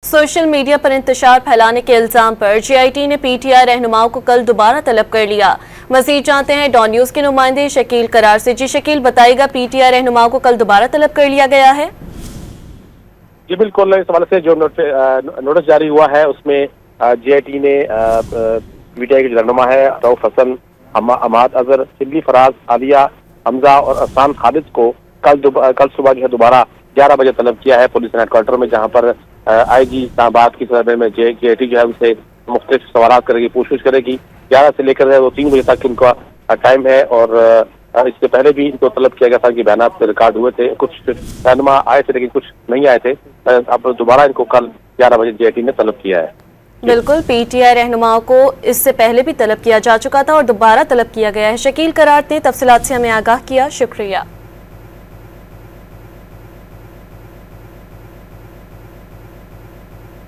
Social media पर इंतशार फैलाने के इल्जाम पर जीआईटी ने पीटीआई रहनुमाओं को कल दोबारा तलब कर लिया। मजीद जानते हैं डॉन न्यूज के नुमाइंदे शकील करार से। जी शकील, बताएगा पीटीआई रहनुमाओं को कल दोबारा तलब कर लिया गया है? जी बिल्कुल, इस हवाले से जो नोटिस जारी हुआ है उसमें जीआईटी ने पीटीआई के जो रहनुमा है रऊफ हसन, अमाद अजहर, सिल्ली फराज, आलिया, हमजा और अहसान खालिद को कल सुबह जो है दोबारा 11 बजे तलब किया है पुलिस हेडक्वार्टर में, जहां पर आईजी इस्लामाबाद की सदर में जीआईटी जो है उनसे मुख्तलिफ सवाल करेगी, पूछताछ करेगी। 11 से लेकर 3 बजे तक इनका टाइम है और इससे पहले भी इनको तलब किया गया था कि बयानात रिकॉर्ड हुए थे। कुछ रहनुमा आए थे लेकिन कुछ नहीं आए थे। अब दोबारा इनको कल 11 बजे जीआईटी ने तलब किया है। बिल्कुल, पीटीआई रहनुमाओं को इससे पहले भी तलब किया जा चुका था और दोबारा तलब किया गया है। शकील करार ने तफसीलात से हमें आगाह किया, शुक्रिया।